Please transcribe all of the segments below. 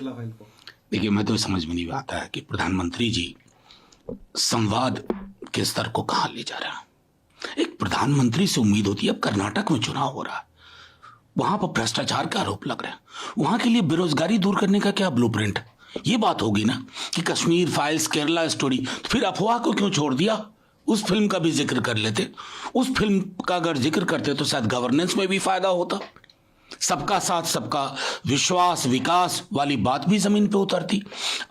देखिए, मैं तो समझ में नहीं आता है कि प्रधानमंत्री जी संवाद के स्तर को कहां ले जा रहा है। एक प्रधानमंत्री से उम्मीद होती है, अब कर्नाटक में चुनाव हो रहा है, वहां पर भ्रष्टाचार का आरोप लग रहा है, वहां के लिए बेरोजगारी दूर करने का क्या ब्लूप्रिंट है? ये बात होगी ना कि कश्मीर फाइल्स, केरला स्टोरी, तो फिर अफवाह को क्यों छोड़ दिया? उस फिल्म का भी जिक्र कर लेते। उस फिल्म का अगर जिक्र करते तो शायद गवर्नेंस में भी फायदा होता, सबका साथ सबका विश्वास विकास वाली बात भी जमीन पे उतरती।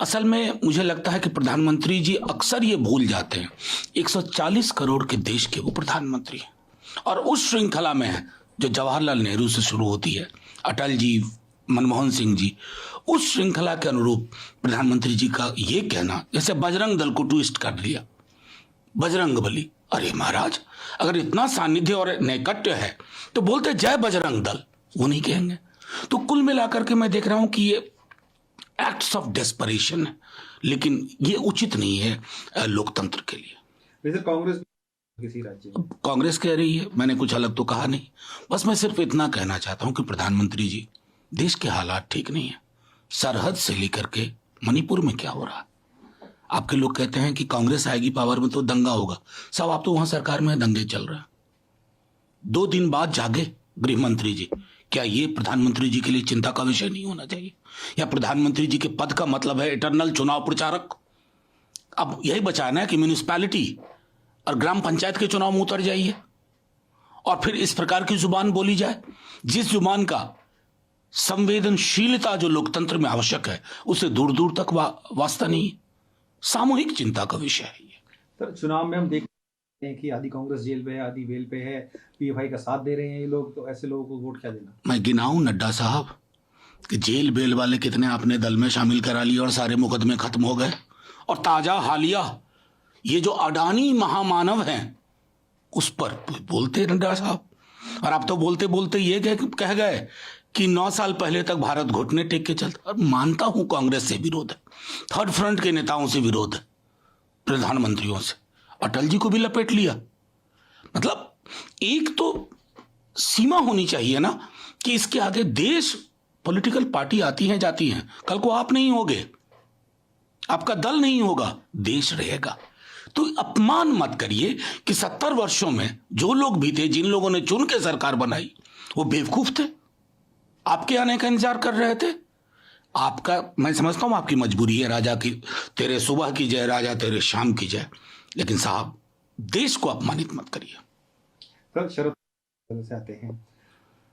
असल में मुझे लगता है कि प्रधानमंत्री जी अक्सर ये भूल जाते हैं 140 करोड़ के देश के वो प्रधानमंत्री हैं, और उस श्रृंखला में है जो जवाहरलाल नेहरू से शुरू होती है, अटल जी, मनमोहन सिंह जी, उस श्रृंखला के अनुरूप प्रधानमंत्री जी का ये कहना, जैसे बजरंग दल को ट्विस्ट कर दिया, बजरंग बली। अरे महाराज, अगर इतना सानिध्य और नैकट्य है तो बोलते जय बजरंग दल, वो नहीं कहेंगे। तो कुल मिलाकर के मैं देख रहा हूं कि ये एक्ट्स ऑफ डेस्परेशन है, लेकिन ये उचित नहीं है लोकतंत्र के लिए। वैसे कांग्रेस किसी राज्य में कांग्रेस कह रही है, मैंने कुछ अलग तो कहा नहीं, बस मैं सिर्फ इतना कहना चाहता हूं कि प्रधानमंत्री जी, देश के हालात ठीक नहीं है। सरहद से लेकर के मणिपुर में क्या हो रहा है? आपके लोग कहते हैं कि कांग्रेस आएगी पावर में तो दंगा होगा। साहब, आप तो वहां सरकार में दंगे चल रहे हैं। 2 दिन बाद जागे गृह मंत्री जी। क्या ये प्रधानमंत्री जी के लिए चिंता का विषय नहीं होना चाहिए? या प्रधानमंत्री जी के पद का मतलब है इटरनल चुनाव प्रचारक? अब यही बचाना है कि म्यूनिसिपैलिटी और ग्राम पंचायत के चुनाव में उतर जाइए और फिर इस प्रकार की जुबान बोली जाए, जिस जुबान का संवेदनशीलता जो लोकतंत्र में आवश्यक है उसे दूर दूर तक वास्ता नहीं। सामूहिक चिंता का विषय है ये। तो चुनाव में हम देखते हैं कि आधी कांग्रेस जेल पे है, आधी बेल पे है, पीएफआई का साथ दे रहे हैं ये लोग, तो ऐसे लोगों को वोट क्या देना? मैं गिनाऊं नड्डा साहब कि जेल बेल वाले कितने आपने दल में शामिल करा लिए और सारे मुकदमे खत्म हो गए। और ताजा हालिया ये जो अडानी महामानव हैं उस पर बोलते नड्डा साहब, और आप तो बोलते बोलते ये कह गए कि 9 साल पहले तक भारत घुटने टेक के चलता। मानता हूं कांग्रेस से विरोध है, थर्ड फ्रंट के नेताओं से विरोध है, प्रधानमंत्रियों से, अटल जी को भी लपेट लिया। मतलब एक तो सीमा होनी चाहिए ना कि इसके आगे देश, पॉलिटिकल पार्टी आती हैं जाती हैं, कल को आप नहीं होगे, आपका दल नहीं होगा, देश रहेगा। तो अपमान मत करिए कि 70 वर्षों में जो लोग भी थे, जिन लोगों ने चुन के सरकार बनाई, वो बेवकूफ थे, आपके आने का इंतजार कर रहे थे। आपका, मैं समझता हूं आपकी मजबूरी है, राजा की तेरे सुबह की जय, राजा तेरे शाम की जय, लेकिन साहब देश को अपमानित मत करिए। कल शरद से आते हैं,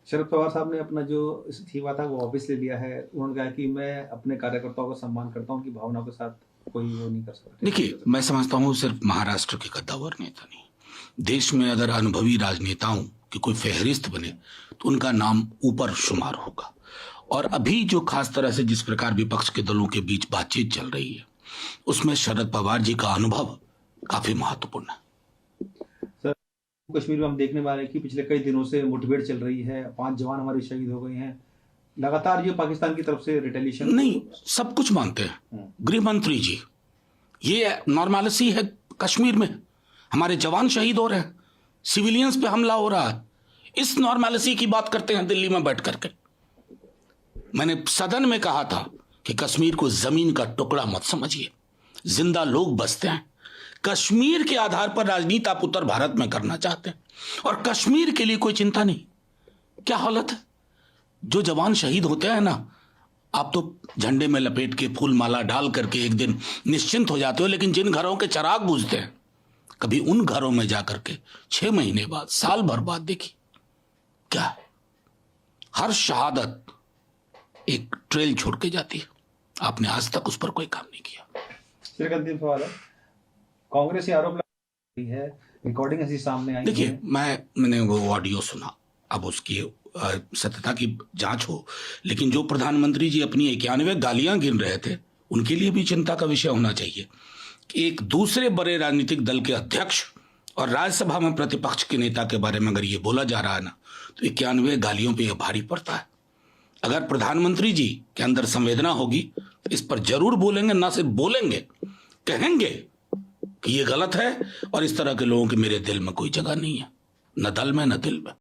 शरद पवार साहब ने अपना जो इस्तीफा था वो वापस ले लिया है। उन्होंने कहा कि मैं अपने कार्यकर्ताओं का सम्मान करता हूं, कि भावना के साथ कोई वो नहीं कर सकता। देखिए, मैं समझता हूं सिर्फ महाराष्ट्र के कद्दावर नेता नहीं, देश में अगर अनुभवी राजनेताओं की कोई फहरिस्त बने तो उनका नाम ऊपर शुमार होगा। और अभी जो खास तरह से जिस प्रकार विपक्ष के दलों के बीच बातचीत चल रही है उसमें शरद पवार जी का अनुभव काफी महत्वपूर्ण है। सर, कश्मीर में हम देखने वाले हैं कि पिछले कई दिनों से मुठभेड़ चल रही है, 5 जवान हमारे शहीद हो गए हैं। लगातार ये पाकिस्तान की तरफ से रिटेलिएशन नहीं, सब कुछ मानते हैं गृह मंत्री जी, ये नॉर्मलिटी है। कश्मीर में हमारे जवान शहीद हो रहे हैं, सिविलियंस पे हमला हो रहा है, इस नॉर्मलिटी की बात करते हैं दिल्ली में बैठ करके। मैंने सदन में कहा था कि कश्मीर को जमीन का टुकड़ा मत समझिए, जिंदा लोग बसते हैं। कश्मीर के आधार पर राजनीति आप उत्तर भारत में करना चाहते हैं और कश्मीर के लिए कोई चिंता नहीं। क्या हालत है? जो जवान शहीद होते हैं ना, आप तो झंडे में लपेट के फूल माला डाल करके एक दिन निश्चिंत हो जाते हो, लेकिन जिन घरों के चिराग बुझते हैं, कभी उन घरों में जाकर के 6 महीने बाद, साल भर बाद देखी क्या, हर शहादत एक ट्रेल छोड़ के जाती है। आपने आज तक उस पर कोई काम नहीं किया। कांग्रेस आरोप लगा रही है, रिकॉर्डिंग ऐसी सामने आई। देखिए, मैंने वो ऑडियो सुना, अब उसकी सत्यता की जांच हो, लेकिन जो प्रधानमंत्री जी अपनी 91 गालियां गिन रहे थे उनके लिए भी चिंता का विषय होना चाहिए कि एक दूसरे बड़े राजनीतिक दल के अध्यक्ष और राज्यसभा में प्रतिपक्ष के नेता के बारे में अगर ये बोला जा रहा है ना, तो 91 गालियों पे यह भारी पड़ता है। अगर प्रधानमंत्री जी के अंदर संवेदना होगी तो इस पर जरूर बोलेंगे, ना सिर्फ बोलेंगे, कहेंगे कि ये गलत है और इस तरह के लोगों के मेरे दिल में कोई जगह नहीं है, न दल में न दिल में।